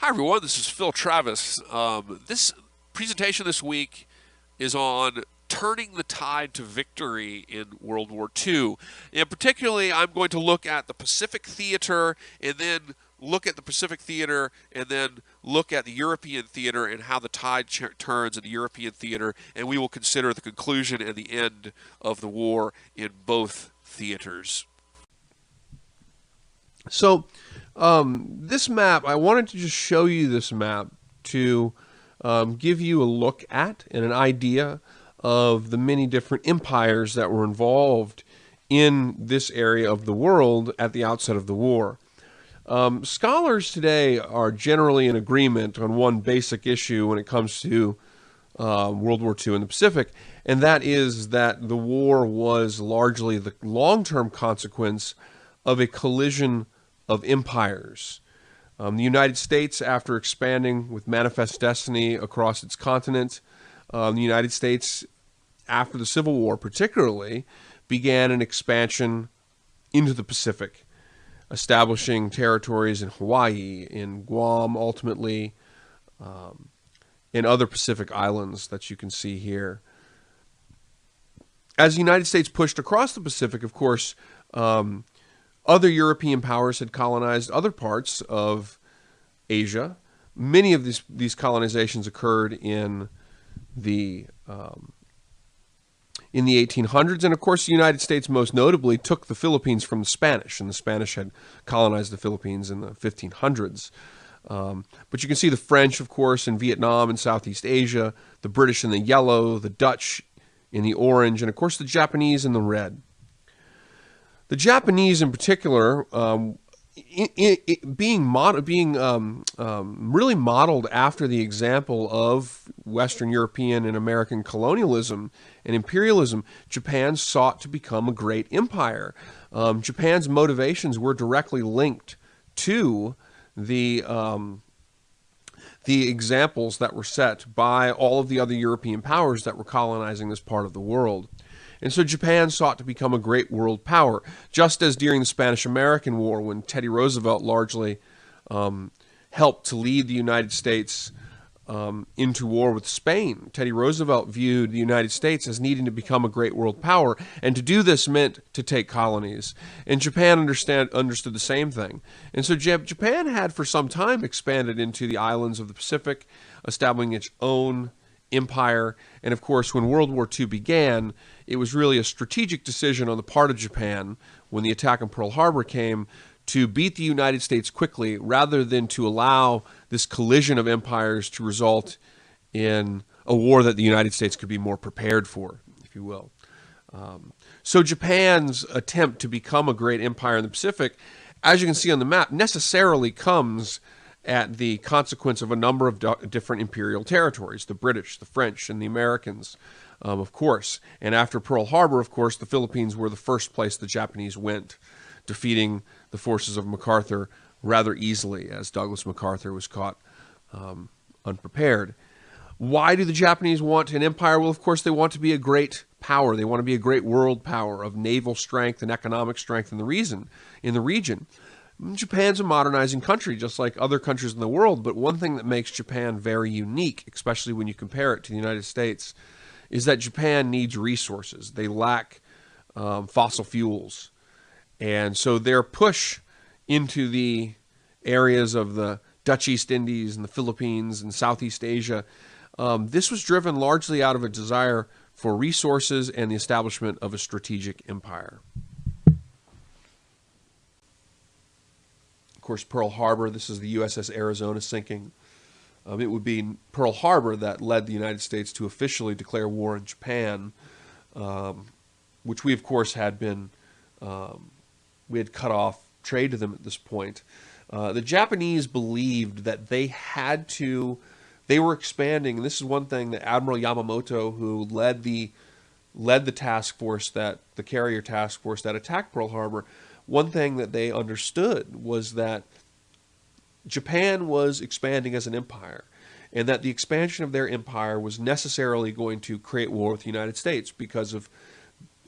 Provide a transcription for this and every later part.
Hi, everyone. This is Phil Travis. This presentation this week is on turning the tide to victory in World War II. And particularly, I'm going to look at the Pacific theater and then look at the Pacific theater and then look at the European theater and how the tide turns in the European theater. And we will consider the conclusion and the end of the war in both theaters. So, this map, I wanted to just show you this map to give you a look at and an idea of the many different empires that were involved in this area of the world at the outset of the war. Scholars today are generally in agreement on one basic issue when it comes to World War II in the Pacific, and that is that the war was largely the long-term consequence of a collision of empires. The United States, after expanding with manifest destiny across its continent, the United States, after the Civil War particularly, began an expansion into the Pacific, establishing territories in Hawaii, in Guam, ultimately, and other Pacific islands that you can see here. As the United States pushed across the Pacific, of course, other European powers had colonized other parts of Asia. Many of these colonizations occurred the in the 1800s, and of course, the United States most notably took the Philippines from the Spanish, and the Spanish had colonized the Philippines in the 1500s. But you can see the French, of course, in Vietnam and Southeast Asia, the British in the yellow, the Dutch in the orange, and of course the Japanese in the red. The Japanese, in particular, being really modeled after the example of Western European and American colonialism and imperialism, Japan sought to become a great empire. Japan's motivations were directly linked to the examples that were set by all of the other European powers that were colonizing this part of the world. And so Japan sought to become a great world power, just as during the Spanish-American War, when Teddy Roosevelt largely helped to lead the United States into war with Spain. Teddy Roosevelt viewed the United States as needing to become a great world power, and to do this meant to take colonies. And Japan understood the same thing. And so Japan had for some time expanded into the islands of the Pacific, establishing its own empire. And of course, when World War II began, it was really a strategic decision on the part of Japan, when the attack on Pearl Harbor came, to beat the United States quickly rather than to allow this collision of empires to result in a war that the United States could be more prepared for, if you will. So Japan's attempt to become a great empire in the Pacific, as you can see on the map, necessarily comes at the consequence of a number of different imperial territories: the British, the French, and the Americans, of course. And after Pearl Harbor, of course, the Philippines were the first place the Japanese went, defeating the forces of MacArthur rather easily, as Douglas MacArthur was caught unprepared. Why do the Japanese want an empire? Well, of course, they want to be a great power. They want to be a great world power of naval strength and economic strength in the region. Japan's a modernizing country, just like other countries in the world, but one thing that makes Japan very unique, especially when you compare it to the United States, is that Japan needs resources. They lack fossil fuels. And so their push into the areas of the Dutch East Indies and the Philippines and Southeast Asia, this was driven largely out of a desire for resources and the establishment of a strategic empire. Of course, Pearl Harbor, this is the USS Arizona sinking. It would be Pearl Harbor that led the United States to officially declare war on Japan, which we, of course, we had cut off trade to them at this point. The Japanese believed that they were expanding, and this is one thing that Admiral Yamamoto, who led the carrier task force that attacked Pearl Harbor, one thing that they understood was that Japan was expanding as an empire, and that the expansion of their empire was necessarily going to create war with the United States because of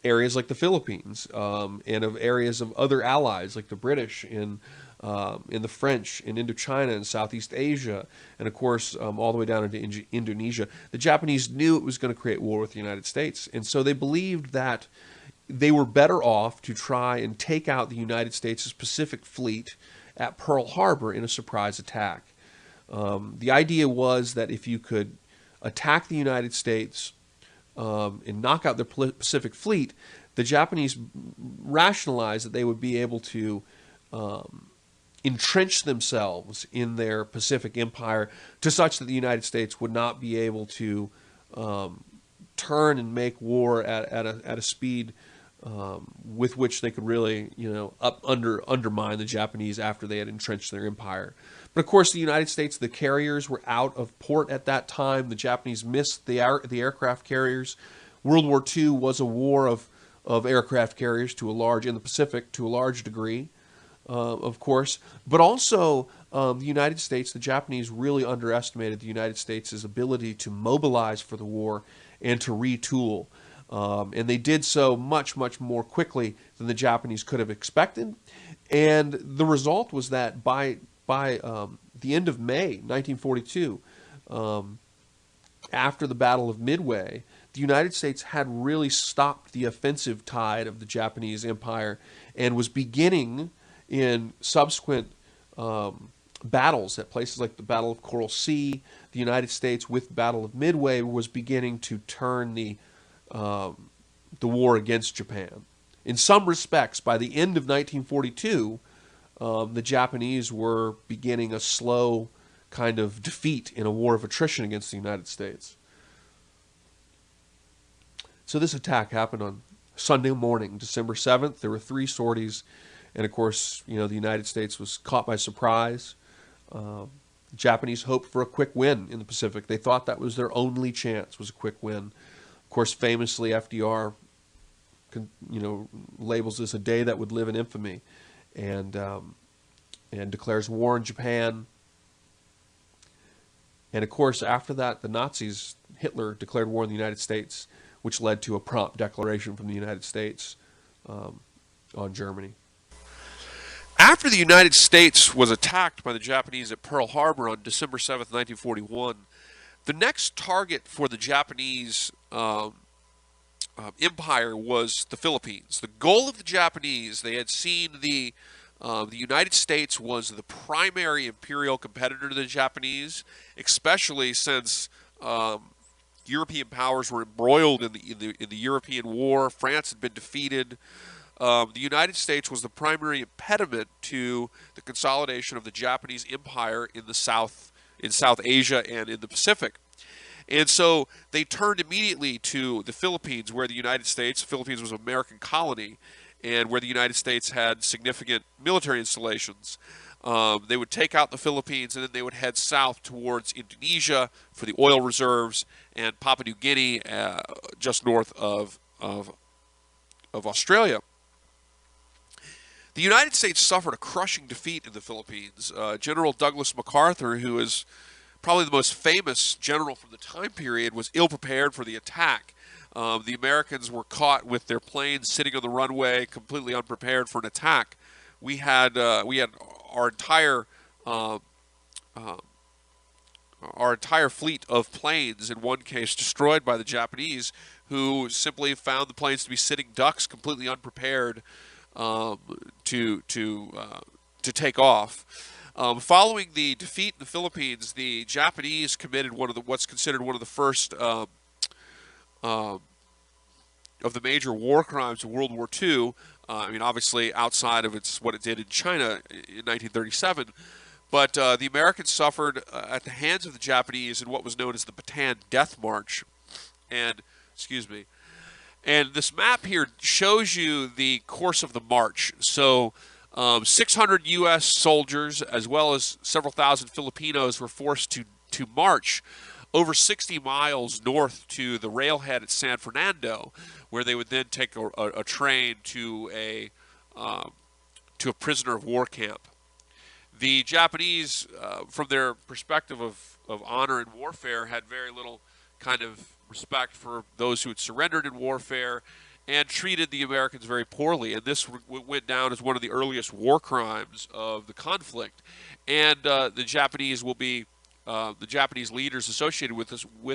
areas like the Philippines, and of areas of other allies like the British in in the French, in Indochina, and Southeast Asia, and of course all the way down into Indonesia. The Japanese knew it was going to create war with the United States, and so they believed that they were better off to try and take out the United States' Pacific Fleet at Pearl Harbor in a surprise attack. The idea was that if you could attack the United States and knock out the Pacific Fleet, the Japanese rationalized that they would be able to entrench themselves in their Pacific Empire to such that the United States would not be able to turn and make war at a speed with which they could really, undermine the Japanese after they had entrenched their empire. But of course, the United States, the carriers were out of port at that time. The Japanese missed the aircraft carriers. World War II was a war of aircraft carriers in the Pacific to a large degree, of course. But also, the United States, the Japanese really underestimated the United States' ability to mobilize for the war and to retool. And they did so much, much more quickly than the Japanese could have expected. And the result was that by the end of May 1942, after the Battle of Midway, the United States had really stopped the offensive tide of the Japanese Empire and was beginning in subsequent battles at places like the Battle of Coral Sea. The United States, with the Battle of Midway, was beginning to turn the war against Japan. In some respects, by the end of 1942, the Japanese were beginning a slow kind of defeat in a war of attrition against the United States. So this attack happened on Sunday morning, December 7th. There were 3 sorties, and of course, the United States was caught by surprise. The Japanese hoped for a quick win in the Pacific. They thought that was their only chance, was a quick win. Of course, famously, FDR, labels this a day that would live in infamy, and declares war on Japan. And of course, after that, the Nazis, Hitler, declared war on the United States, which led to a prompt declaration from the United States on Germany. After the United States was attacked by the Japanese at Pearl Harbor on December 7th, 1941, the next target for the Japanese empire was the Philippines. The goal of the Japanese, they had seen the United States was the primary imperial competitor to the Japanese, especially since European powers were embroiled in the European War. France had been defeated. The United States was the primary impediment to the consolidation of the Japanese empire in South Asia and in the Pacific. And so they turned immediately to the Philippines, where the Philippines was an American colony, and where the United States had significant military installations. They would take out the Philippines, and then they would head south towards Indonesia for the oil reserves, and Papua New Guinea, just north of Australia. The United States suffered a crushing defeat in the Philippines. General Douglas MacArthur, who is probably the most famous general from the time period, was ill-prepared for the attack. The Americans were caught with their planes sitting on the runway, completely unprepared for an attack. We had our entire fleet of planes, in one case, destroyed by the Japanese, who simply found the planes to be sitting ducks, completely unprepared to take off. Following the defeat in the Philippines, the Japanese committed what's considered one of the first of the major war crimes of World War II. Obviously outside of what it did in China in 1937. But the Americans suffered at the hands of the Japanese in what was known as the Bataan Death March. And this map here shows you the course of the march. So 600 U.S. soldiers, as well as several thousand Filipinos, were forced to march over 60 miles north to the railhead at San Fernando, where they would then take a train to a prisoner of war camp. The Japanese, from their perspective of honor and warfare, had very little kind of respect for those who had surrendered in warfare, and treated the Americans very poorly. And this went down as one of the earliest war crimes of the conflict. And the Japanese will be the Japanese leaders associated with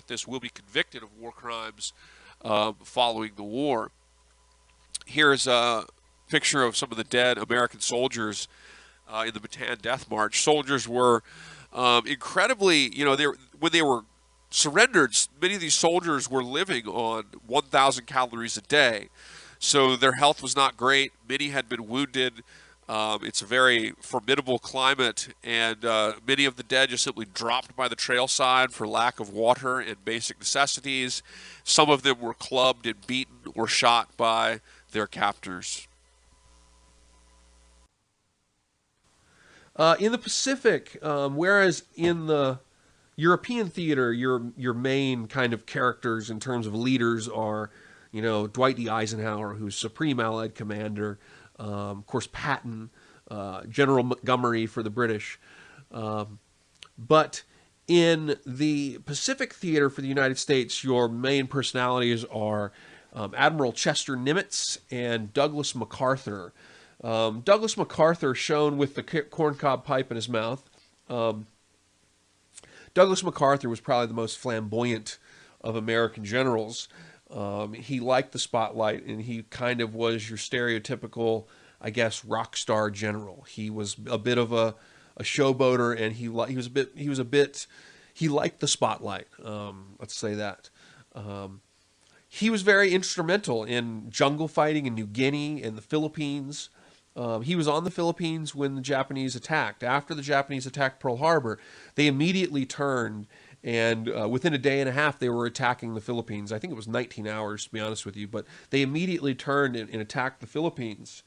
this will be convicted of war crimes following the war. Here's a picture of some of the dead American soldiers in the Bataan Death March. Soldiers were incredibly, when they were surrendered, many of these soldiers were living on 1,000 calories a day. So their health was not great. Many had been wounded. It's a very formidable climate, and many of the dead just simply dropped by the trail side for lack of water and basic necessities. Some of them were clubbed and beaten or shot by their captors. In the Pacific, whereas in the European theater, your main kind of characters in terms of leaders are, Dwight D. Eisenhower, who's Supreme Allied Commander, of course Patton, General Montgomery for the British. But in the Pacific theater for the United States, your main personalities are Admiral Chester Nimitz and Douglas MacArthur. Douglas MacArthur, shown with the corncob pipe in his mouth. Douglas MacArthur was probably the most flamboyant of American generals. He liked the spotlight, and he kind of was your stereotypical, I guess, rock star general. He was a bit of a showboater, and he liked the spotlight. Let's say that. He was very instrumental in jungle fighting in New Guinea and the Philippines. He was on the Philippines when the Japanese attacked. After the Japanese attacked Pearl Harbor, they immediately turned, and within a day and a half, they were attacking the Philippines. I think it was 19 hours, to be honest with you, but they immediately turned and attacked the Philippines.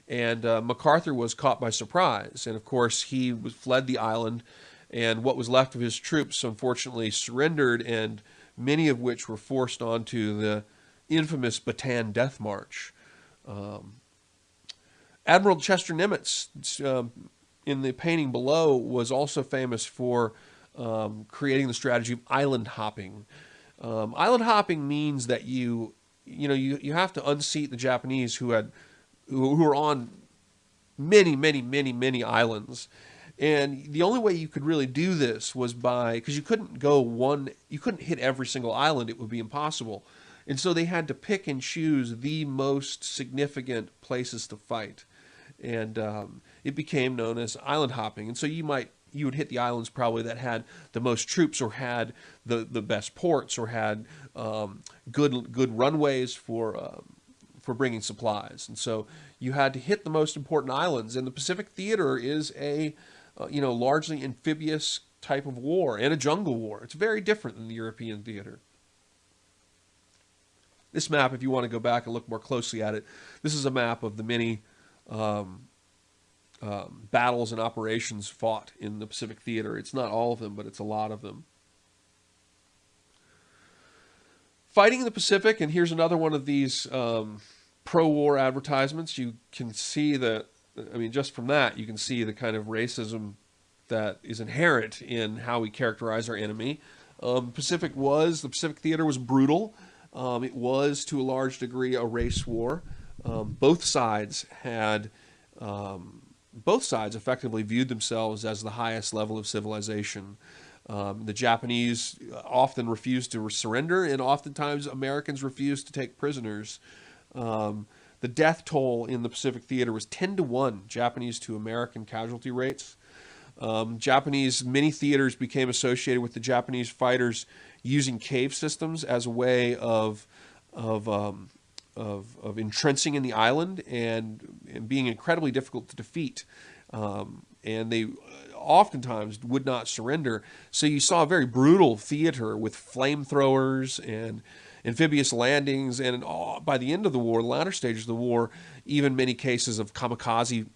And MacArthur was caught by surprise, and of course, he fled the island, and what was left of his troops, unfortunately, surrendered, and many of which were forced onto the infamous Bataan Death March. Admiral Chester Nimitz, in the painting below, was also famous for creating the strategy of island hopping. Island hopping means that you have to unseat the Japanese who were on many islands. And the only way you could really do this was because you couldn't hit every single island. It would be impossible. And so they had to pick and choose the most significant places to fight. And it became known as island hopping. And so you would hit the islands probably that had the most troops, or had the best ports, or had good runways for bringing supplies. And so you had to hit the most important islands. And the Pacific Theater is a largely amphibious type of war, and a jungle war. It's very different than the European theater. This map, if you want to go back and look more closely at it, this is a map of the many battles and operations fought in the Pacific Theater. It's not all of them, but it's a lot of them. Fighting in the Pacific, and here's another one of these pro-war advertisements. You can see just from that, you can see the kind of racism that is inherent in how we characterize our enemy. The Pacific Theater was brutal. It was, to a large degree, a race war. Both sides effectively viewed themselves as the highest level of civilization. The Japanese often refused to surrender, and oftentimes Americans refused to take prisoners. The death toll in the Pacific Theater was 10-1 Japanese to American casualty rates. Many theaters became associated with the Japanese fighters using cave systems as a way of entrenching in the island and being incredibly difficult to defeat. And they oftentimes would not surrender. So you saw a very brutal theater with flamethrowers and amphibious landings, and by the end of the war, the latter stages of the war, even many cases of kamikaze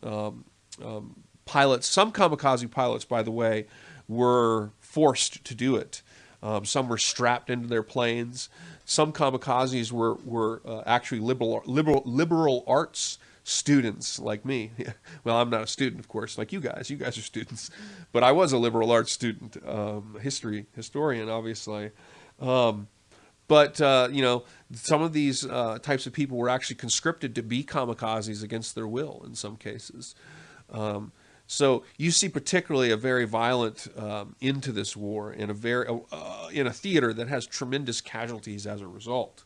pilots. Some kamikaze pilots, by the way, were forced to do it. Some were strapped into their planes. Some kamikazes were actually liberal arts students like me. Well, I'm not a student, of course, like you guys. You guys are students. But I was a liberal arts student, historian, obviously. But some of these types of people were actually conscripted to be kamikazes against their will in some cases. So you see particularly a very violent end to this war in a theater that has tremendous casualties as a result.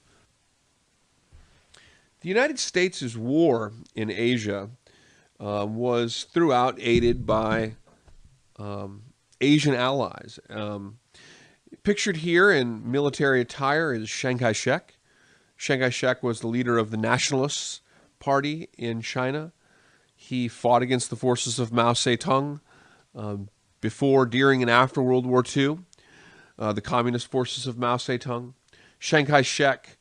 The United States' war in Asia was throughout aided by Asian allies. Pictured here in military attire is Chiang Kai-shek. Chiang Kai-shek was the leader of the Nationalist Party in China. He fought against the forces of Mao Zedong before, during, and after World War II, the communist forces of Mao Zedong. Chiang Kai-shek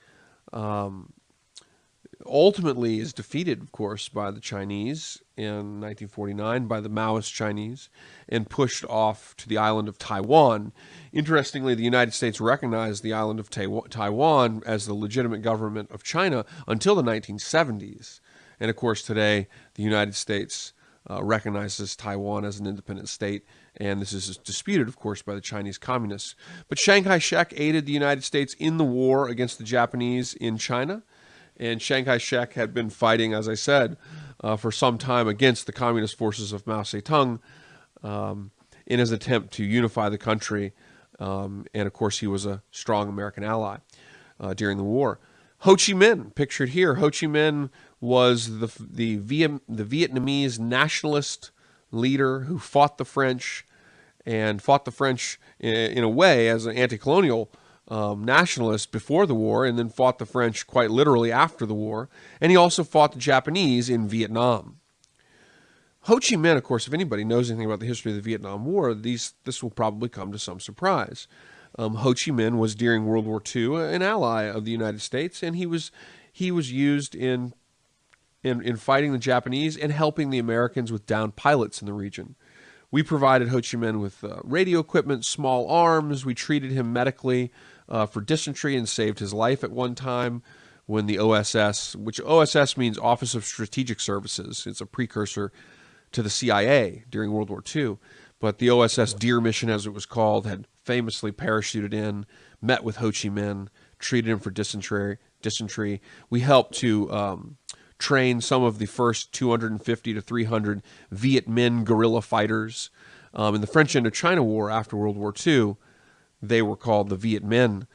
ultimately is defeated, of course, by the Chinese in 1949, by the Maoist Chinese, and pushed off to the island of Taiwan. Interestingly, the United States recognized the island of Taiwan as the legitimate government of China until the 1970s. And of course, today, the United States recognizes Taiwan as an independent state, and this is disputed, of course, by the Chinese communists. But Chiang Kai-shek aided the United States in the war against the Japanese in China, and Chiang Kai-shek had been fighting, as I said, for some time against the communist forces of Mao Zedong in his attempt to unify the country. And of course, he was a strong American ally during the war. Ho Chi Minh, pictured here. Ho Chi Minh was the Vietnamese nationalist leader who fought the French, and fought the French in a way as an anti-colonial nationalist before the war, and then fought the French quite literally after the war. And he also fought the Japanese in Vietnam. Ho Chi Minh, of course, if anybody knows anything about the history of the Vietnam War, this will probably come to some surprise. Ho Chi Minh was, during World War II, an ally of the United States, and he was used in fighting the Japanese and helping the Americans with downed pilots in the region. We provided Ho Chi Minh with radio equipment, small arms. We treated him medically for dysentery and saved his life at one time when the OSS, which OSS means Office of Strategic Services. It's a precursor to the CIA during World War II. But the OSS Deer Mission, as it was called, had famously parachuted in, met with Ho Chi Minh, treated him for dysentery. We helped to train some of the first 250 to 300 Viet Minh guerrilla fighters. In the French Indochina War after World War II, they were called the Viet Minh.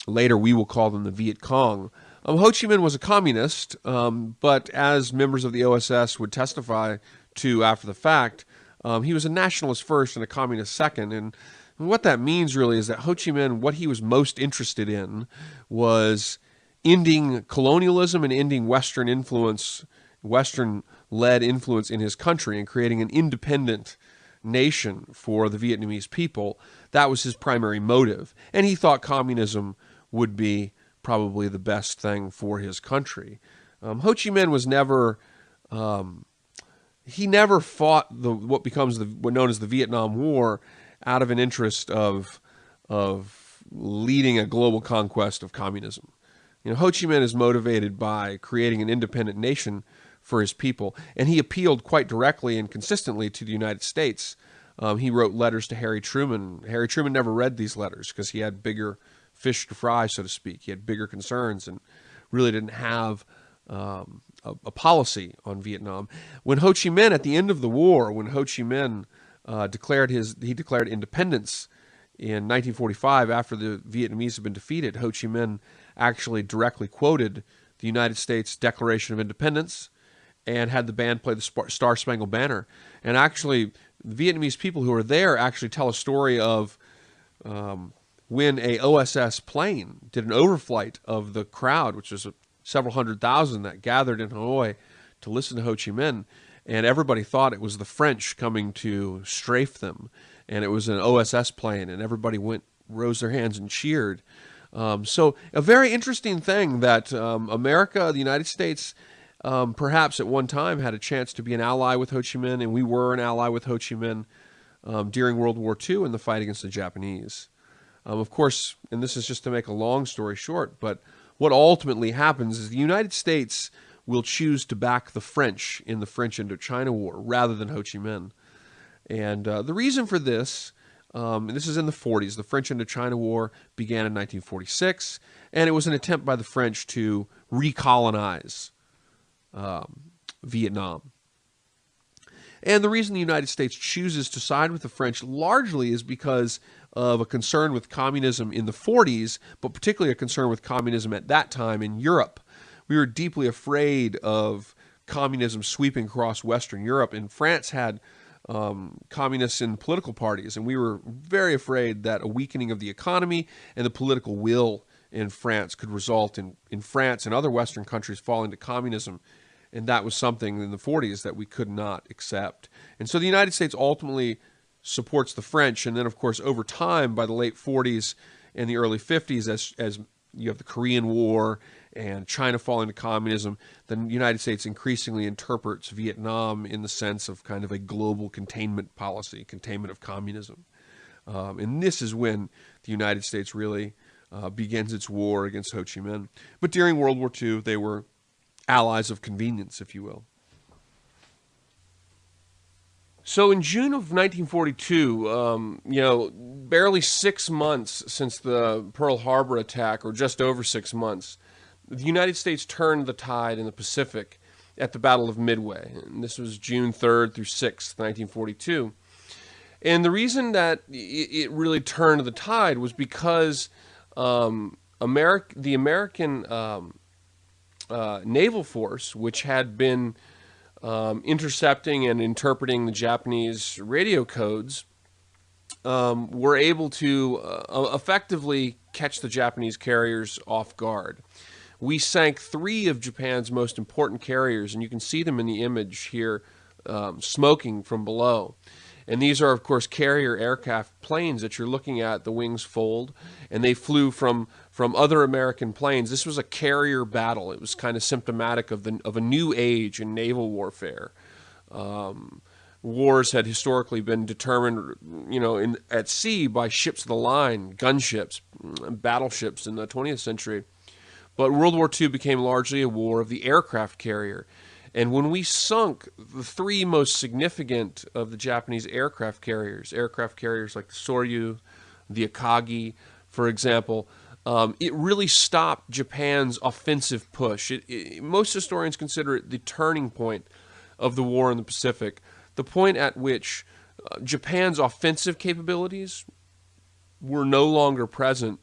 Later, we will call them the Viet Cong. Ho Chi Minh was a communist, but as members of the OSS would testify to after the fact, he was a nationalist first and a communist second. And what that means really is that Ho Chi Minh, what he was most interested in was ending colonialism and ending Western influence, Western-led influence in his country, and creating an independent nation for the Vietnamese people. That was his primary motive. And he thought communism would be probably the best thing for his country. Ho Chi Minh was never... he never fought what becomes what known as the Vietnam War out of an interest of leading a global conquest of communism. Ho Chi Minh is motivated by creating an independent nation for his people, and he appealed quite directly and consistently to the United States. He wrote letters to Harry Truman. Harry Truman never read these letters because he had bigger fish to fry, so to speak. He had bigger concerns and really didn't have a policy on Vietnam. When Ho Chi Minh, at the end of the war, when Ho Chi Minh declared independence in 1945 after the Vietnamese had been defeated, Ho Chi Minh actually directly quoted the United States Declaration of Independence and had the band play the Star Spangled Banner. And actually, the Vietnamese people who were there actually tell a story of when a OSS plane did an overflight of the crowd, which was several 100,000 that gathered in Hanoi to listen to Ho Chi Minh, and everybody thought it was the French coming to strafe them, and it was an OSS plane, and everybody rose their hands and cheered. So a very interesting thing that America, the United States, perhaps at one time had a chance to be an ally with Ho Chi Minh, and we were an ally with Ho Chi Minh during World War II in the fight against the Japanese. Of course, and this is just to make a long story short, but what ultimately happens is the United States will choose to back the French in the French Indochina War rather than Ho Chi Minh. And the reason for this And this is in the 40s. The French Indochina War began in 1946, and it was an attempt by the French to recolonize Vietnam. And the reason the United States chooses to side with the French largely is because of a concern with communism in the 40s, but particularly a concern with communism at that time in Europe. We were deeply afraid of communism sweeping across Western Europe, and France had communists in political parties, and we were very afraid that a weakening of the economy and the political will in France could result in France and other Western countries falling to communism. And that was something in the 40s that we could not accept. And so the United States ultimately supports the French. And then, of course, over time, by the late 40s and the early 50s, as you have the Korean War and China falling to communism, the United States increasingly interprets Vietnam in the sense of kind of a global containment policy, containment of communism. And this is when the United States really begins its war against Ho Chi Minh. But during World War II, they were allies of convenience, if you will. So in June of 1942, barely 6 months since the Pearl Harbor attack, or just over 6 months, the United States turned the tide in the Pacific at the Battle of Midway. And this was June 3rd through 6th, 1942. And the reason that it really turned the tide was because the American naval force, which had been intercepting and interpreting the Japanese radio codes, were able to effectively catch the Japanese carriers off guard. We sank 3 of Japan's most important carriers, and you can see them in the image here, smoking from below. And these are, of course, carrier aircraft planes that you're looking at. The wings fold, and they flew from other American planes. This was a carrier battle. It was kind of symptomatic of a new age in naval warfare. Wars had historically been determined, at sea by ships of the line, gunships, battleships in the 20th century. But World War II became largely a war of the aircraft carrier. And when we sunk the 3 most significant of the Japanese aircraft carriers like the Soryu, the Akagi, for example, it really stopped Japan's offensive push. Most historians consider it the turning point of the war in the Pacific, the point at which Japan's offensive capabilities were no longer present,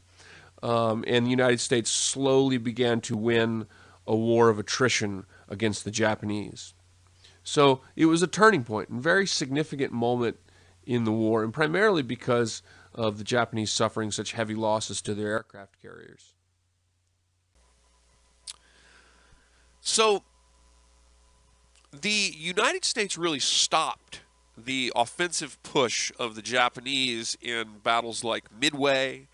and the United States slowly began to win a war of attrition against the Japanese. So it was a turning point, and very significant moment in the war, and primarily because of the Japanese suffering such heavy losses to their aircraft carriers. So the United States really stopped the offensive push of the Japanese in battles like Midway,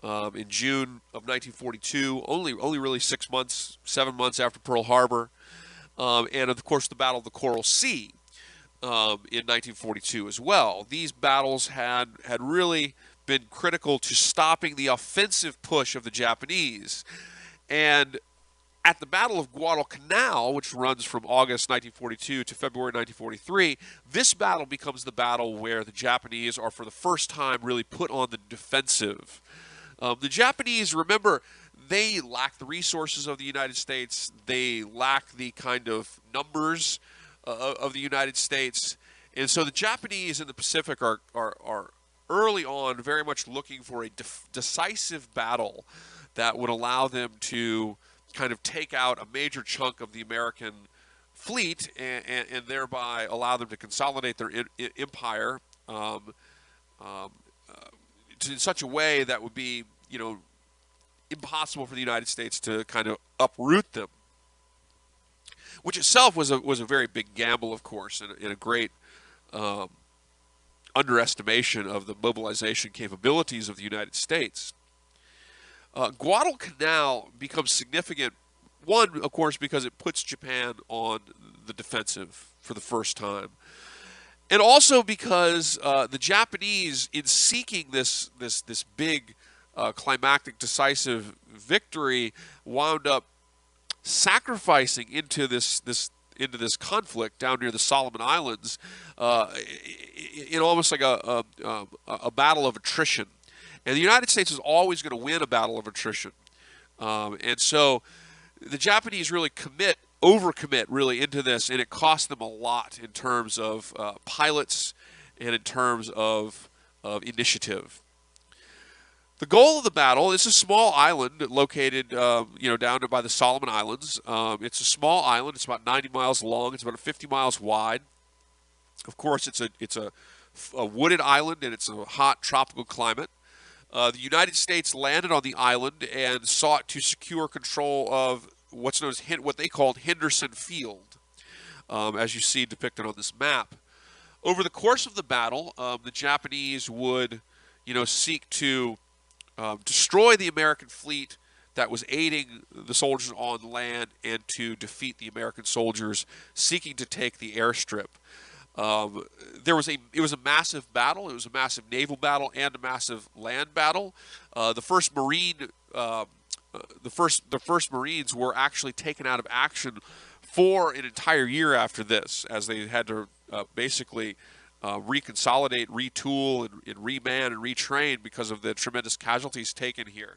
in June of 1942, only really 7 months after Pearl Harbor, and of course the Battle of the Coral Sea in 1942 as well. These battles had really been critical to stopping the offensive push of the Japanese. And at the Battle of Guadalcanal, which runs from August 1942 to February 1943, this battle becomes the battle where the Japanese are for the first time really put on the defensive. The Japanese, remember, they lack the resources of the United States. They lack the kind of numbers of the United States. And so the Japanese in the Pacific are early on very much looking for a decisive battle that would allow them to kind of take out a major chunk of the American fleet and thereby allow them to consolidate their empire in such a way that would be, impossible for the United States to kind of uproot them, which itself was a very big gamble, of course, and a great underestimation of the mobilization capabilities of the United States. Guadalcanal becomes significant, one, of course, because it puts Japan on the defensive for the first time. And also because the Japanese, in seeking this big climactic decisive victory, wound up sacrificing into this into this conflict down near the Solomon Islands in almost like a battle of attrition. And the United States is always going to win a battle of attrition. And so the Japanese really overcommit really into this, and it cost them a lot in terms of pilots and in terms of initiative. The goal of the battle is a small island located, down by the Solomon Islands. It's a small island. It's about 90 miles long. It's about 50 miles wide. Of course, it's a wooded island, and it's a hot tropical climate. The United States landed on the island and sought to secure control of what's known as what they called Henderson Field, as you see depicted on this map. Over the course of the battle, the Japanese would, seek to destroy the American fleet that was aiding the soldiers on land and to defeat the American soldiers seeking to take the airstrip. It was a massive battle. It was a massive naval battle and a massive land battle. The first Marines were actually taken out of action for an entire year after this, as they had to basically reconsolidate, retool, and reman and retrain because of the tremendous casualties taken here.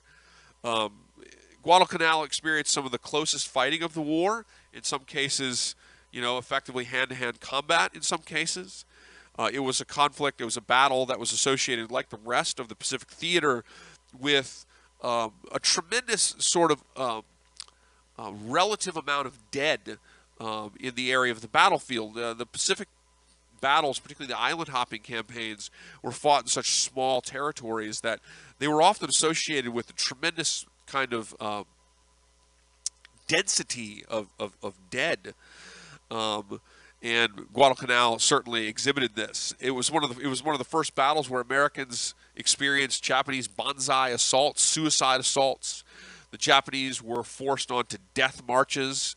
Guadalcanal experienced some of the closest fighting of the war. In some cases, effectively hand-to-hand combat in some cases. It was a conflict, it was a battle that was associated, like the rest of the Pacific Theater, with a tremendous sort of relative amount of dead in the area of the battlefield. The Pacific battles, particularly the island-hopping campaigns, were fought in such small territories that they were often associated with a tremendous kind of density of dead. And Guadalcanal certainly exhibited this. It was one of the first battles where Americans experienced Japanese banzai assaults, suicide assaults. The Japanese were forced onto death marches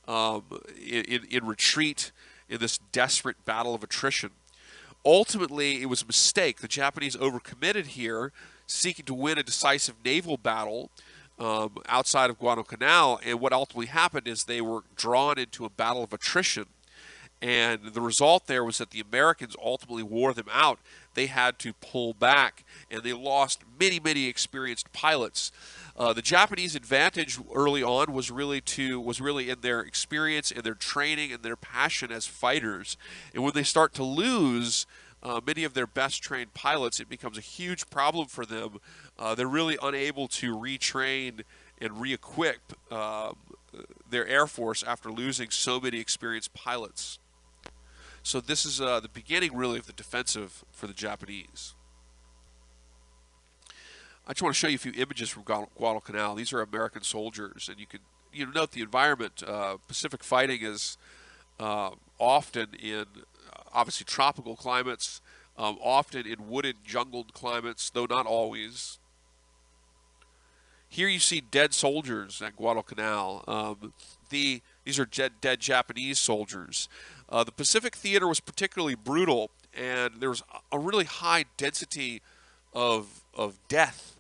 in retreat in this desperate battle of attrition. Ultimately, it was a mistake. The Japanese overcommitted here, seeking to win a decisive naval battle outside of Guadalcanal, and what ultimately happened is they were drawn into a battle of attrition. And the result there was that the Americans ultimately wore them out. They had to pull back, and they lost many, many experienced pilots. The Japanese advantage early on was really in their experience and their training and their passion as fighters. And when they start to lose many of their best trained pilots, it becomes a huge problem for them. They're really unable to retrain and re-equip their Air Force after losing so many experienced pilots. So this is the beginning, really, of the defensive for the Japanese. I just want to show you a few images from Guadalcanal. These are American soldiers, and you can note the environment. Pacific fighting is often in obviously tropical climates, often in wooded, jungled climates, though not always. Here you see dead soldiers at Guadalcanal. These are dead Japanese soldiers. The Pacific Theater was particularly brutal, and there was a really high density of death.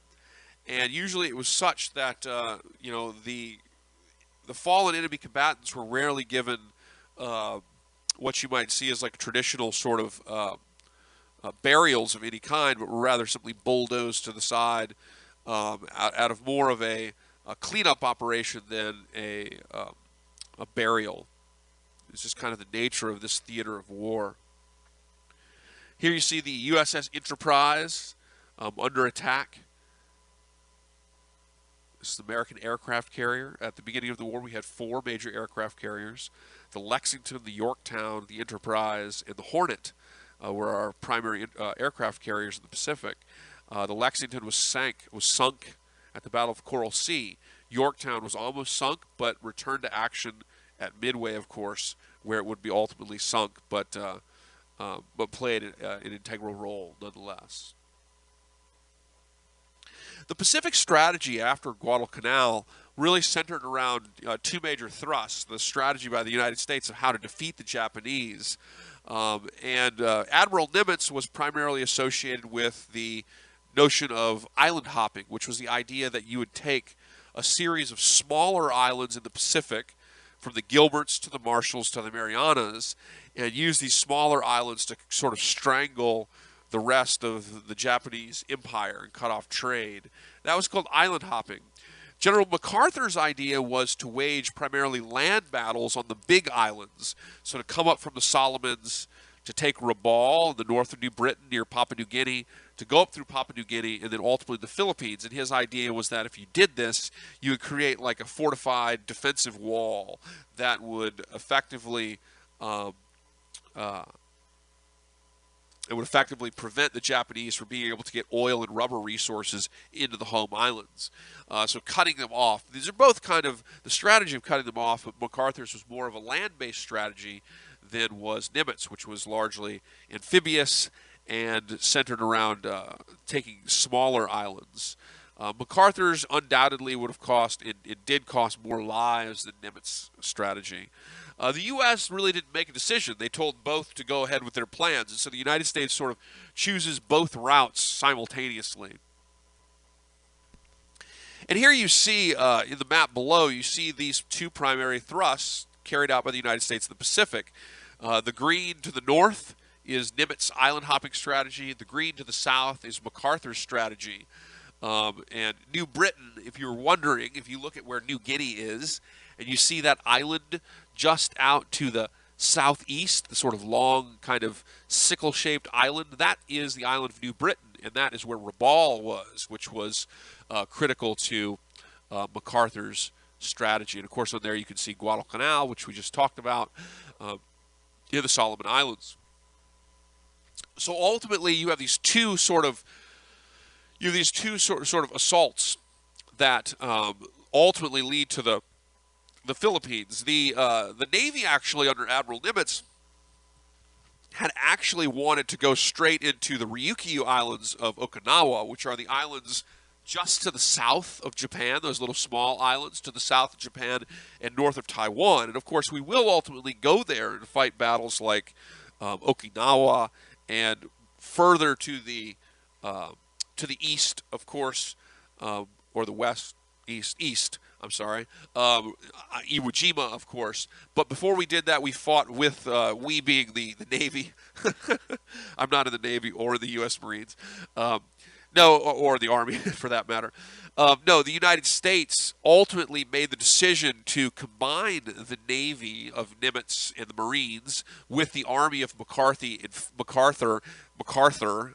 And usually it was such that the fallen enemy combatants were rarely given what you might see as like traditional sort of burials of any kind, but were rather simply bulldozed to the side out of more of a cleanup operation than a burial. It's just kind of the nature of this theater of war. Here you see the USS Enterprise under attack. This is the American aircraft carrier. At the beginning of the war, we had 4 major aircraft carriers. The Lexington, the Yorktown, the Enterprise, and the Hornet were our primary aircraft carriers in the Pacific. The Lexington was sunk at the Battle of Coral Sea. Yorktown was almost sunk, but returned to action at Midway, of course, where it would be ultimately sunk, but played an integral role nonetheless. The Pacific strategy after Guadalcanal really centered around 2 major thrusts: the strategy by the United States of how to defeat the Japanese, and Admiral Nimitz was primarily associated with the notion of island hopping, which was the idea that you would take a series of smaller islands in the Pacific, from the Gilberts to the Marshalls to the Marianas, and used these smaller islands to sort of strangle the rest of the Japanese empire and cut off trade. That was called island hopping. General MacArthur's idea was to wage primarily land battles on the big islands, so to come up from the Solomons, to take Rabaul in the north of New Britain near Papua New Guinea, to go up through Papua New Guinea, and then ultimately the Philippines. And his idea was that if you did this, you would create like a fortified defensive wall that would effectively prevent the Japanese from being able to get oil and rubber resources into the home islands. So cutting them off. These are both kind of the strategy of cutting them off, but MacArthur's was more of a land-based strategy than was Nimitz, which was largely amphibious and centered around taking smaller islands. MacArthur's undoubtedly would have cost, it did cost more lives than Nimitz's strategy. The U.S. really didn't make a decision. They told both to go ahead with their plans, and so the United States sort of chooses both routes simultaneously. And here you see, in the map below, you see these two primary thrusts carried out by the United States in the Pacific. The green to the north is Nimitz's island hopping strategy. The green to the south is MacArthur's strategy. And New Britain, if you're wondering, if you look at where New Guinea is, and you see that island just out to the southeast, the sort of long kind of sickle-shaped island, that is the island of New Britain, and that is where Rabaul was, which was critical to MacArthur's strategy. And of course, on there you can see Guadalcanal, which we just talked about, near the Solomon Islands. So ultimately, you have these two sort of assaults that ultimately lead to the Philippines. The Navy actually under Admiral Nimitz had actually wanted to go straight into the Ryukyu Islands of Okinawa, which are the islands just to the south of Japan, those little small islands to the south of Japan and north of Taiwan. And of course, we will ultimately go there and fight battles like Okinawa and further to the east, of course, or the west, east. I'm sorry, Iwo Jima, of course. But before we did that, we fought with, we being the Navy. I'm not in the Navy or the U.S. Marines. No, or the Army, for that matter. No, the United States ultimately made the decision to combine the Navy of Nimitz and the Marines with the Army of MacArthur,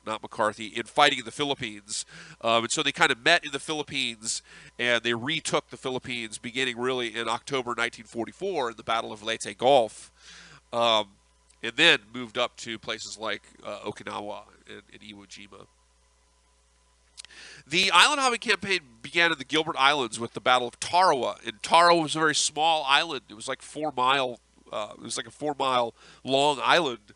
not McCarthy, in fighting in the Philippines. And so they kind of met in the Philippines, and they retook the Philippines beginning really in October 1944 in the Battle of Leyte Gulf, and then moved up to places like Okinawa and Iwo Jima. The island hopping campaign began in the Gilbert Islands with the Battle of Tarawa. And Tarawa was a very small island. It was like 4 mile. It was like a 4 mile long island.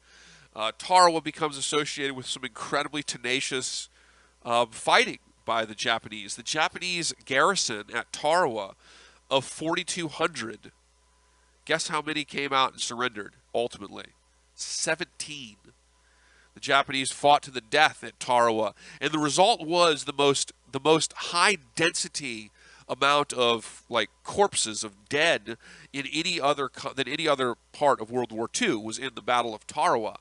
Tarawa becomes associated with some incredibly tenacious fighting by the Japanese. The Japanese garrison at Tarawa of 4,200. Guess how many came out and surrendered ultimately? 17. The Japanese fought to the death at Tarawa, and the result was the most high density amount of like corpses of dead in any other part of World War II was in the Battle of Tarawa.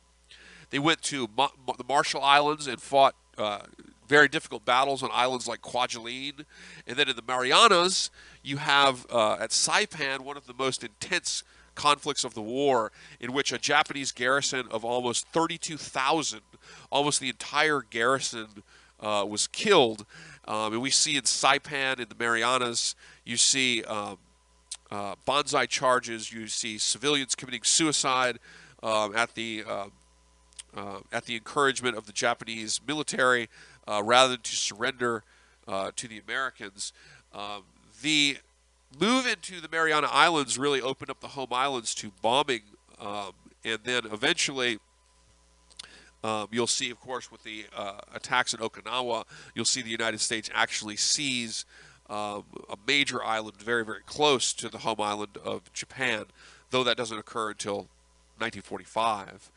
They went to the Marshall Islands and fought very difficult battles on islands like Kwajalein, and then in the Marianas you have at Saipan one of the most intense conflicts of the war, in which a Japanese garrison of almost 32,000, almost the entire garrison was killed. And we see in Saipan, in the Marianas, you see banzai charges, you see civilians committing suicide at the encouragement of the Japanese military rather than to surrender to the Americans. The move into the Mariana Islands really opened up the home islands to bombing, and then eventually you'll see, of course, with the attacks in Okinawa, you'll see the United States actually seize a major island very, very close to the home island of Japan, though that doesn't occur until 1945.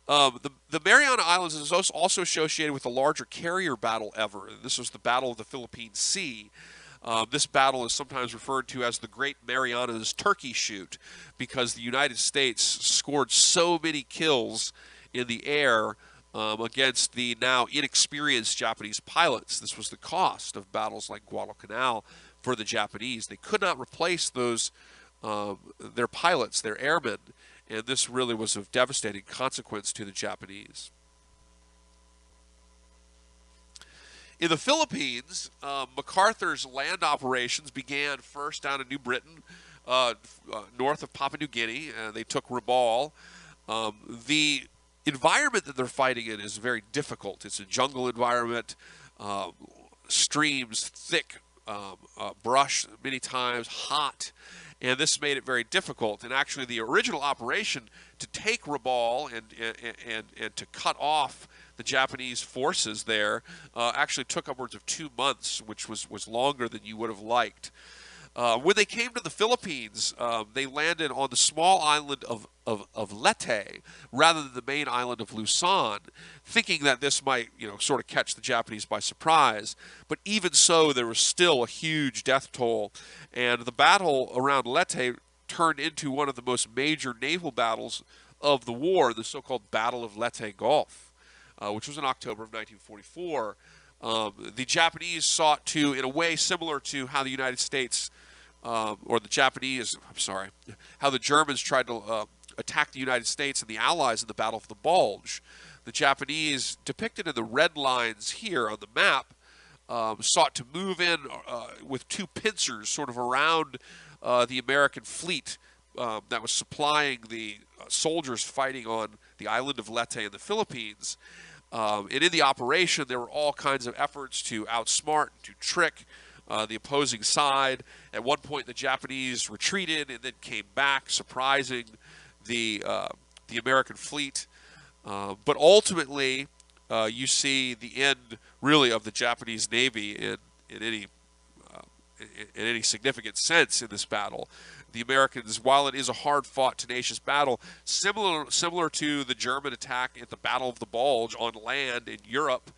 The Mariana Islands is also associated with the larger carrier battle ever. This was the Battle of the Philippine Sea. This battle is sometimes referred to as the Great Marianas Turkey Shoot because the United States scored so many kills in the air against the now inexperienced Japanese pilots. This was the cost of battles like Guadalcanal for the Japanese. They could not replace their pilots, their airmen, and this really was of devastating consequence to the Japanese. In the Philippines, MacArthur's land operations began first down in New Britain, north of Papua New Guinea. They took Rabaul. The environment that they're fighting in is very difficult. It's a jungle environment, streams, thick brush many times, hot, and this made it very difficult. And actually, the original operation to take Rabaul and to cut off the Japanese forces there actually took upwards of 2 months, which was longer than you would have liked. When they came to the Philippines, they landed on the small island of Leyte rather than the main island of Luzon, thinking that this might, sort of catch the Japanese by surprise. But even so, there was still a huge death toll, and the battle around Leyte turned into one of the most major naval battles of the war, the so-called Battle of Leyte Gulf, which was in October of 1944. The Japanese sought to, in a way similar to how the United States, how the Germans tried to attack the United States and the Allies in the Battle of the Bulge. The Japanese, depicted in the red lines here on the map, sought to move in with two pincers sort of around the American fleet that was supplying the soldiers fighting on the island of Leyte in the Philippines. And in the operation, there were all kinds of efforts to outsmart, to trick the opposing side. At one point, the Japanese retreated and then came back, surprising the American fleet. But ultimately, you see the end, really, of the Japanese Navy in any significant sense in this battle. The Americans, while it is a hard-fought, tenacious battle, similar to the German attack at the Battle of the Bulge on land in Europe,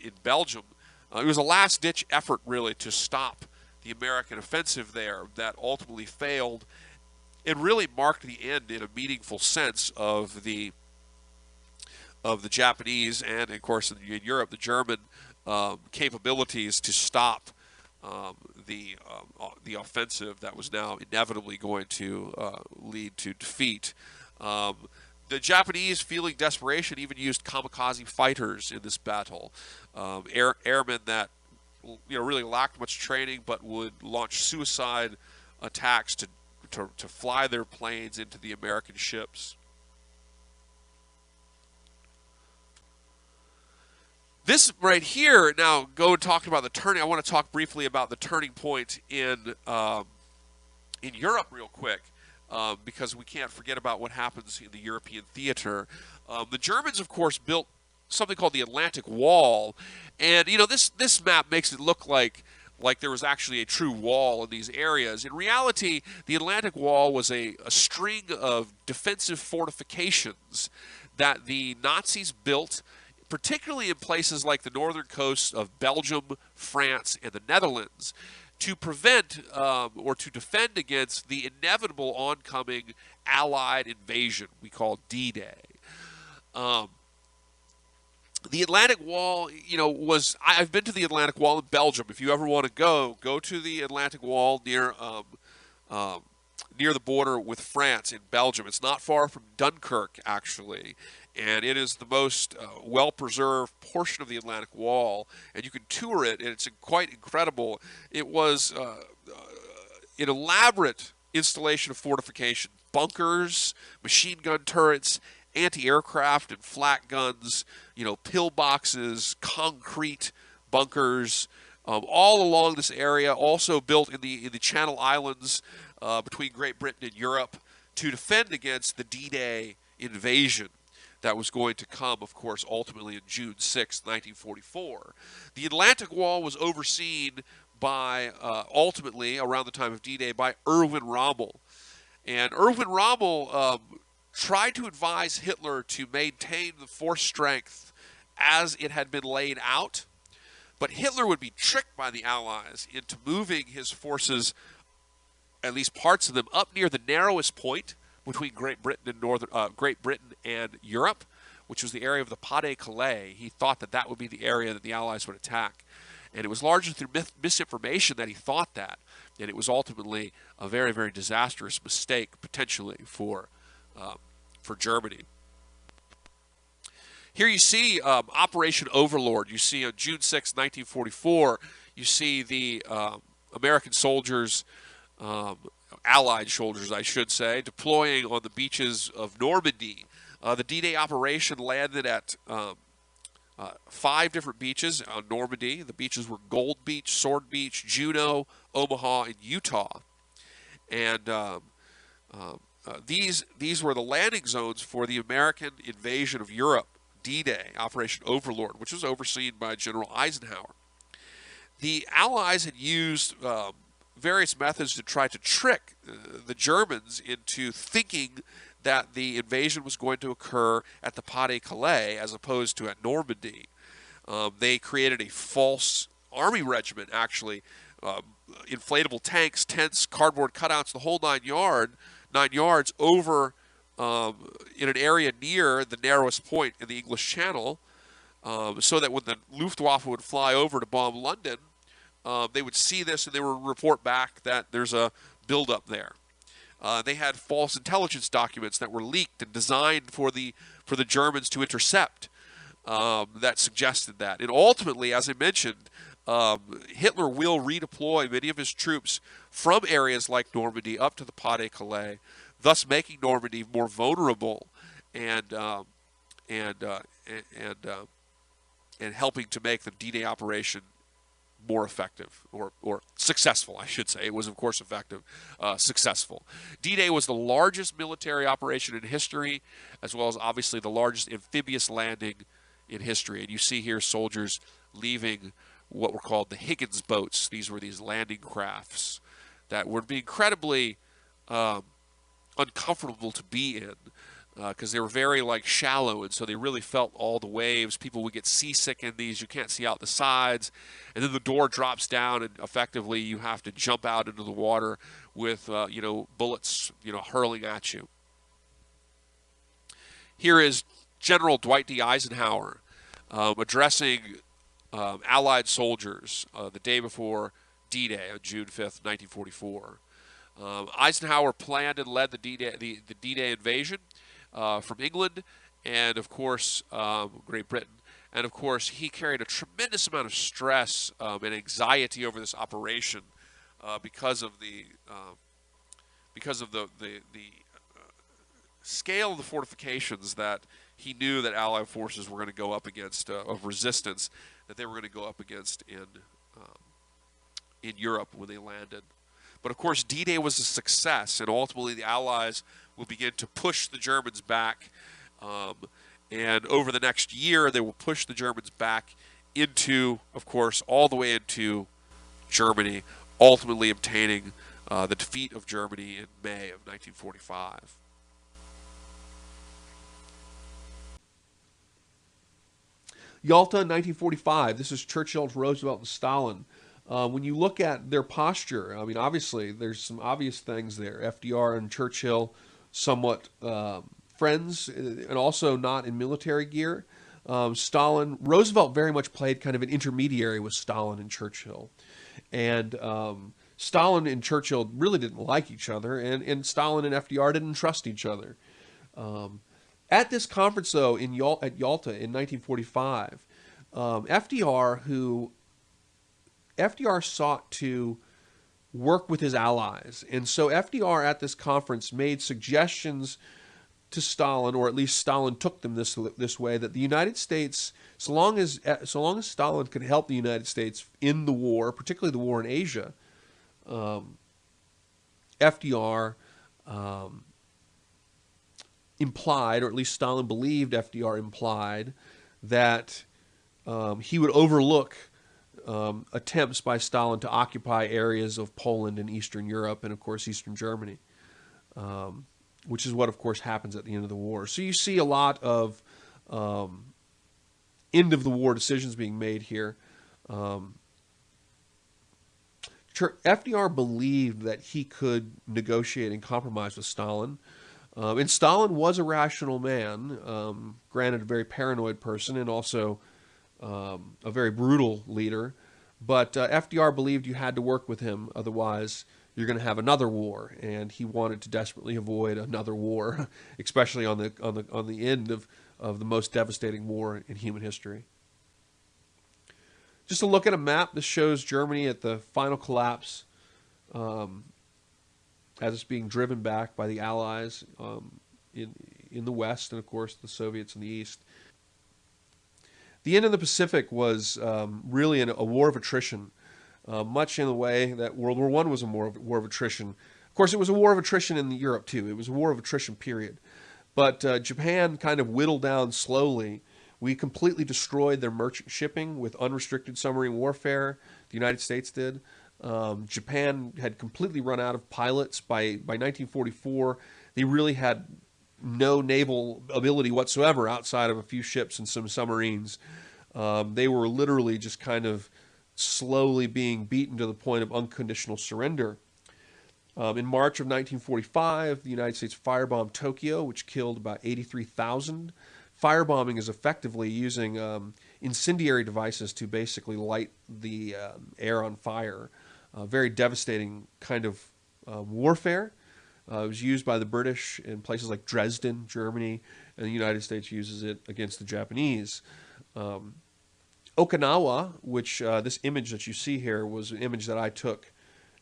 in Belgium, it was a last-ditch effort, really, to stop the American offensive there that ultimately failed. It really marked the end, in a meaningful sense, of the Japanese and, of course, in Europe, the German capabilities to stop the offensive that was now inevitably going to lead to defeat. The Japanese, feeling desperation, even used kamikaze fighters in this battle, airmen that really lacked much training, but would launch suicide attacks to fly their planes into the American ships. This right here, now go talk about the turning. I want to talk briefly about the turning point in Europe real quick, because we can't forget about what happens in the European theater. The Germans, of course, built something called the Atlantic Wall, and this map makes it look like there was actually a true wall in these areas. In reality, the Atlantic Wall was a string of defensive fortifications that the Nazis built, particularly in places like the northern coasts of Belgium, France, and the Netherlands, to prevent or to defend against the inevitable oncoming Allied invasion we call D-Day. The Atlantic Wall, I've been to the Atlantic Wall in Belgium. If you ever want to go to the Atlantic Wall near the border with France in Belgium. It's not far from Dunkirk, actually, and it is the most well-preserved portion of the Atlantic Wall, and you can tour it, and it's quite incredible. It was an elaborate installation of fortification, bunkers, machine gun turrets, anti-aircraft and flak guns, pillboxes, concrete bunkers, all along this area, also built in the Channel Islands between Great Britain and Europe to defend against the D-Day invasion that was going to come, of course, ultimately on June 6, 1944. The Atlantic Wall was overseen by, ultimately, around the time of D-Day, by Erwin Rommel. And Erwin Rommel tried to advise Hitler to maintain the force strength as it had been laid out, But Hitler would be tricked by the Allies into moving his forces, at least parts of them, up near the narrowest point between Great Britain and Europe, which was the area of the Pas-de-Calais. He thought that that would be the area that the Allies would attack. And it was largely through misinformation that he thought that. And it was ultimately a very, very disastrous mistake, potentially, for Germany. Here you see Operation Overlord. You see on June 6, 1944, you see the American soldiers, Allied soldiers, I should say, deploying on the beaches of Normandy. The D-Day operation landed at 5 different beaches on Normandy. The beaches were Gold Beach, Sword Beach, Juneau, Omaha, and Utah. And these were the landing zones for the American invasion of Europe, D-Day, Operation Overlord, which was overseen by General Eisenhower. The Allies had used various methods to try to trick the Germans into thinking that the invasion was going to occur at the Pas-de-Calais as opposed to at Normandy. They created a false army regiment, actually, inflatable tanks, tents, cardboard cutouts, the whole 9 yards over in an area near the narrowest point in the English Channel, so that when the Luftwaffe would fly over to bomb London, they would see this and they would report back that there's a buildup there. They had false intelligence documents that were leaked and designed for the Germans to intercept that suggested that. And ultimately, as I mentioned, Hitler will redeploy many of his troops from areas like Normandy up to the Pas-de-Calais, thus making Normandy more vulnerable and helping to make the D-Day operation more effective, or successful, I should say. It was, of course, effective, successful. D-Day was the largest military operation in history, as well as, obviously, the largest amphibious landing in history. And you see here soldiers leaving what were called the Higgins boats. These were these landing crafts that would be incredibly uncomfortable to be in, because they were very shallow, and so they really felt all the waves. People would get seasick in these. You can't see out the sides, and then the door drops down, and effectively you have to jump out into the water with bullets hurling at you. Here is General Dwight D. Eisenhower addressing Allied soldiers the day before D-Day on June 5th, 1944. Eisenhower planned and led the D-Day invasion from England and, of course, Great Britain. And, of course, he carried a tremendous amount of stress and anxiety over this operation because of the scale of the fortifications that he knew that Allied forces were going to go up against, of resistance that they were going to go up against in Europe when they landed. But, of course, D-Day was a success, and ultimately the Allies will begin to push the Germans back. And over the next year, they will push the Germans back into, of course, all the way into Germany, ultimately obtaining the defeat of Germany in May of 1945. Yalta, 1945. This is Churchill, Roosevelt, and Stalin. When you look at their posture, I mean, obviously, there's some obvious things there. FDR and Churchill, somewhat friends, and also not in military gear. Roosevelt very much played kind of an intermediary with Stalin and Churchill. And Stalin and Churchill really didn't like each other, and Stalin and FDR didn't trust each other. At this conference, though, at Yalta in 1945, FDR sought to work with his allies. And so FDR at this conference made suggestions to Stalin, or at least Stalin took them this way, that the United States, so long as Stalin could help the United States in the war, particularly the war in Asia, FDR implied, or at least Stalin believed FDR implied, that he would overlook attempts by Stalin to occupy areas of Poland and Eastern Europe and, of course, Eastern Germany, which is what, of course, happens at the end of the war. So you see a lot of end-of-the-war decisions being made here. FDR believed that he could negotiate and compromise with Stalin. And Stalin was a rational man, granted a very paranoid person and also a very brutal leader. But FDR believed you had to work with him, otherwise you're going to have another war, and he wanted to desperately avoid another war, especially on the end of the most devastating war in human history. Just to look at a map, this shows Germany at the final collapse, as it's being driven back by the Allies in the West, and of course the Soviets in the East. The end of the Pacific was really a war of attrition, much in the way that World War I was a war of attrition. Of course, it was a war of attrition in Europe too. It was a war of attrition, period. But Japan kind of whittled down slowly. We completely destroyed their merchant shipping with unrestricted submarine warfare. The United States did. Japan had completely run out of pilots by 1944. They really had no naval ability whatsoever outside of a few ships and some submarines. They were literally just kind of slowly being beaten to the point of unconditional surrender. In March of 1945, the United States firebombed Tokyo, which killed about 83,000. Firebombing is effectively using incendiary devices to basically light the air on fire. Very devastating kind of warfare. It was used by the British in places like Dresden, Germany, and the United States uses it against the Japanese. Okinawa, which this image that you see here was an image that I took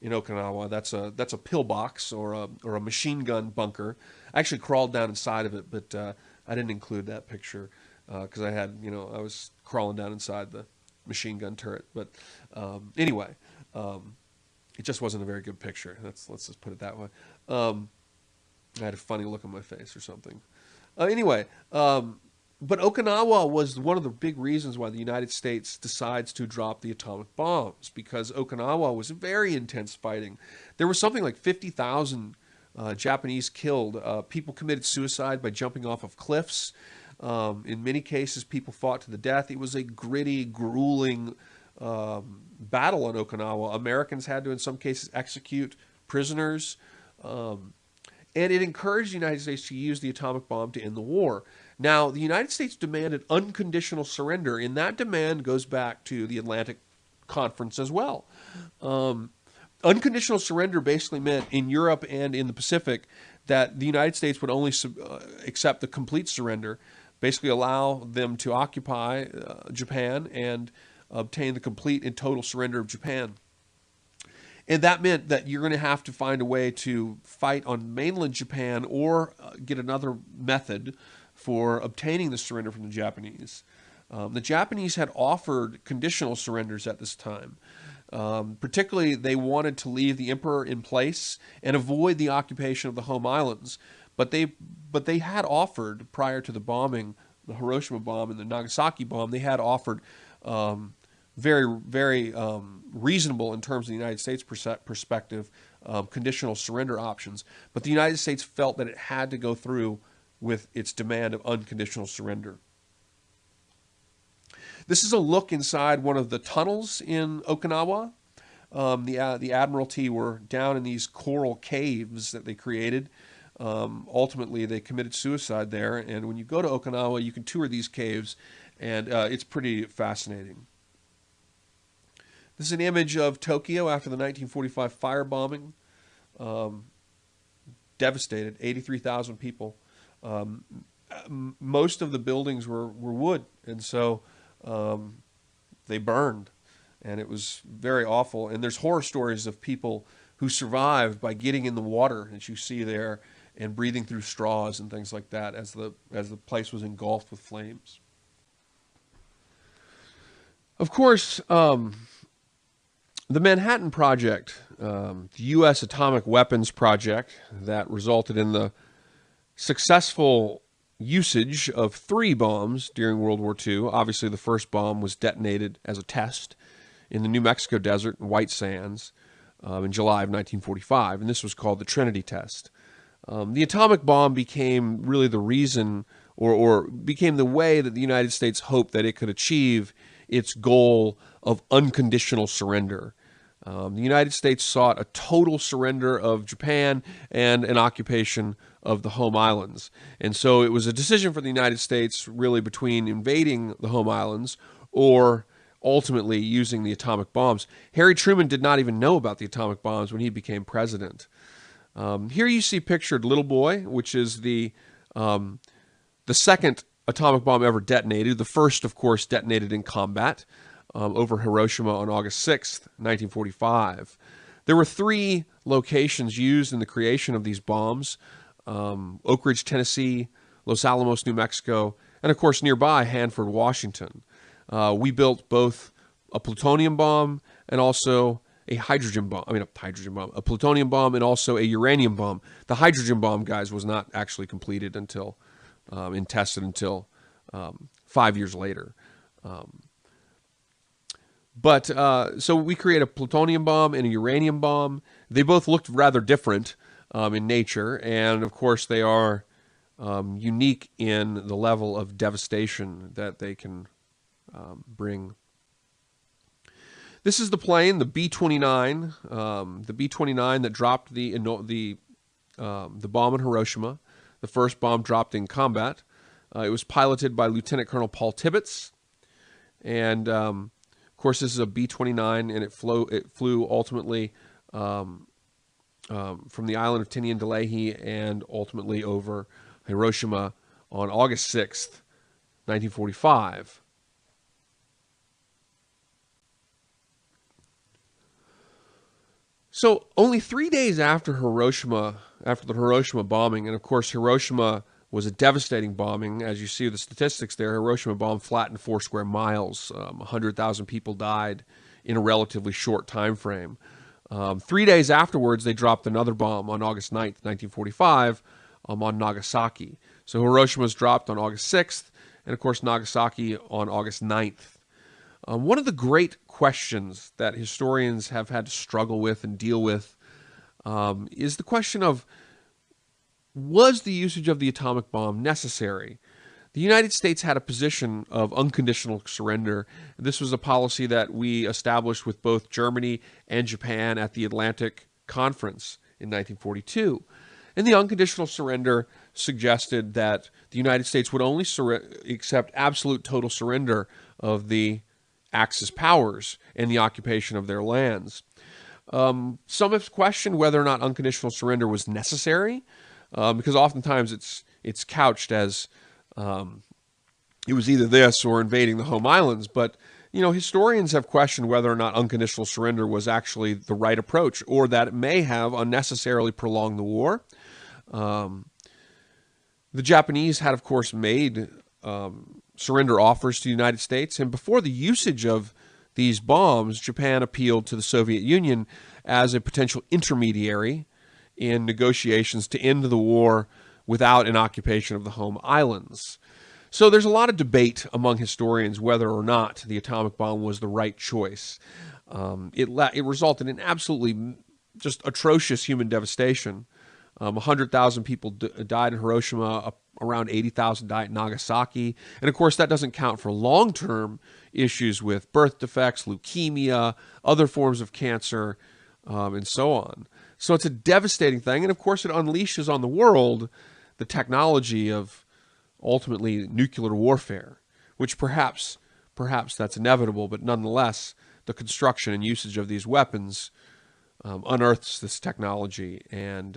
in Okinawa. That's a pillbox or a machine gun bunker. I actually crawled down inside of it, but I didn't include that picture because I was crawling down inside the machine gun turret. But anyway, it just wasn't a very good picture. Let's just put it that way. I had a funny look on my face or something. Anyway, but Okinawa was one of the big reasons why the United States decides to drop the atomic bombs, because Okinawa was very intense fighting. There was something like 50,000 Japanese killed. People committed suicide by jumping off of cliffs. In many cases, people fought to the death. It was a gritty, grueling battle on Okinawa. Americans had to, in some cases, execute prisoners. And it encouraged the United States to use the atomic bomb to end the war. Now, the United States demanded unconditional surrender, and that demand goes back to the Atlantic Conference as well. Unconditional surrender basically meant in Europe and in the Pacific that the United States would only accept the complete surrender, basically allow them to occupy Japan and obtain the complete and total surrender of Japan. And that meant that you're going to have to find a way to fight on mainland Japan or get another method for obtaining the surrender from the Japanese. The Japanese had offered conditional surrenders at this time. Particularly, they wanted to leave the emperor in place and avoid the occupation of the home islands. But they had offered, prior to the bombing, the Hiroshima bomb and the Nagasaki bomb, they had offered very, very reasonable in terms of the United States perspective, conditional surrender options. But the United States felt that it had to go through with its demand of unconditional surrender. This is a look inside one of the tunnels in Okinawa. The Admiralty were down in these coral caves that they created. Ultimately, they committed suicide there. And when you go to Okinawa, you can tour these caves, and it's pretty fascinating. This is an image of Tokyo after the 1945 firebombing. Devastated, 83,000 people. Most of the buildings were wood, and so they burned, and it was very awful. And there's horror stories of people who survived by getting in the water, as you see there, and breathing through straws and things like that as the place was engulfed with flames. Of course, the Manhattan Project, the U.S. atomic weapons project that resulted in the successful usage of 3 bombs during World War II. Obviously, the first bomb was detonated as a test in the New Mexico desert and White Sands in July of 1945, and this was called the Trinity test. The atomic bomb became really the reason, or became the way that the United States hoped that it could achieve its goal of unconditional surrender. The United States sought a total surrender of Japan and an occupation of the home islands. And so it was a decision for the United States really between invading the home islands or ultimately using the atomic bombs. Harry Truman did not even know about the atomic bombs when he became president. Here you see pictured Little Boy, which is the second atomic bomb ever detonated. The first, of course, detonated in combat over Hiroshima on August 6th, 1945. There were 3 locations used in the creation of these bombs: Oak Ridge, Tennessee, Los Alamos, New Mexico, and of course nearby Hanford, Washington. We built both a plutonium bomb and also a a plutonium bomb and also a uranium bomb. The hydrogen bomb, guys, was not actually completed until and tested until 5 years later. So we create a plutonium bomb and a uranium bomb. They both looked rather different in nature, and of course they are unique in the level of devastation that they can bring. This is the plane, the B-29, that dropped the bomb in Hiroshima, the first bomb dropped in combat. It was piloted by Lieutenant Colonel Paul Tibbets, and of course this is a B-29, and it flew ultimately from the island of Tinian to Leahy and ultimately over Hiroshima on August 6th, 1945. So only 3 days after the Hiroshima bombing, and of course Hiroshima was a devastating bombing. As you see the statistics there, Hiroshima bombed flattened 4 square miles. 100,000 people died in a relatively short time frame. 3 days afterwards, they dropped another bomb on August 9th, 1945, on Nagasaki. So Hiroshima was dropped on August 6th, and of course Nagasaki on August 9th. One of the great questions that historians have had to struggle with and deal with is the question of, was the usage of the atomic bomb necessary? The United States had a position of unconditional surrender. This was a policy that we established with both Germany and Japan at the Atlantic Conference in 1942. And the unconditional surrender suggested that the United States would only accept absolute total surrender of the Axis powers and the occupation of their lands. Some have questioned whether or not unconditional surrender was necessary, because oftentimes it's couched as it was either this or invading the home islands. But historians have questioned whether or not unconditional surrender was actually the right approach, or that it may have unnecessarily prolonged the war. The Japanese had, of course, made surrender offers to the United States, and before the usage of these bombs, Japan appealed to the Soviet Union as a potential intermediary in negotiations to end the war without an occupation of the home islands. So there's a lot of debate among historians whether or not the atomic bomb was the right choice. It resulted in absolutely just atrocious human devastation. 100,000 people died in Hiroshima, around 80,000 died in Nagasaki. And of course, that doesn't count for long-term issues with birth defects, leukemia, other forms of cancer, and so on. So it's a devastating thing. And of course, it unleashes on the world the technology of ultimately nuclear warfare, which perhaps that's inevitable, but nonetheless, the construction and usage of these weapons unearths this technology, and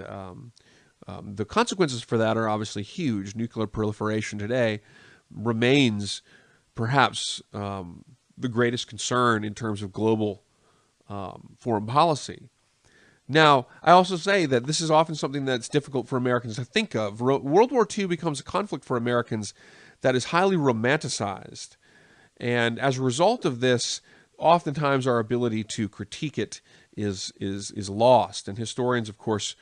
the consequences for that are obviously huge. Nuclear proliferation today remains perhaps the greatest concern in terms of global foreign policy. Now, I also say that this is often something that's difficult for Americans to think of. World War II becomes a conflict for Americans that is highly romanticized, and as a result of this, oftentimes our ability to critique it is lost. And historians, of course,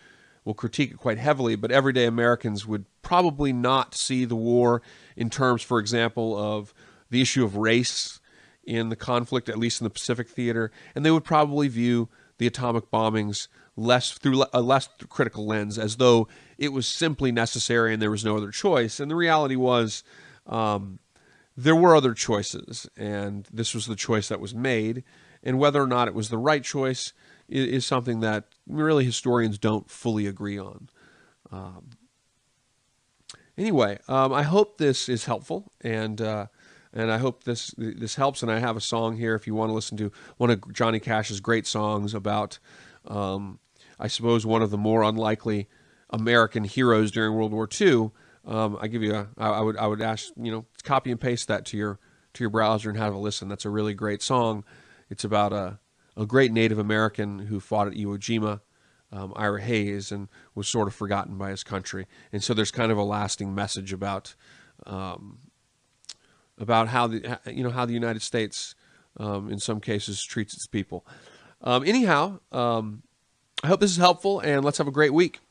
will critique it quite heavily, but everyday Americans would probably not see the war in terms, for example, of the issue of race in the conflict, at least in the Pacific theater, and they would probably view the atomic bombings through a less critical lens, as though it was simply necessary and there was no other choice. And the reality was there were other choices, and this was the choice that was made. And whether or not it was the right choice is something that really historians don't fully agree on. Anyway, I hope this is helpful, and I hope this helps. And I have a song here if you want to listen to one of Johnny Cash's great songs about, I suppose, one of the more unlikely American heroes during World War II. I would ask, copy and paste that to your browser and have a listen. That's a really great song. It's about a great Native American who fought at Iwo Jima, Ira Hayes, and was sort of forgotten by his country. And so there's kind of a lasting message about how the United States, in some cases, treats its people. Anyhow, I hope this is helpful, and let's have a great week.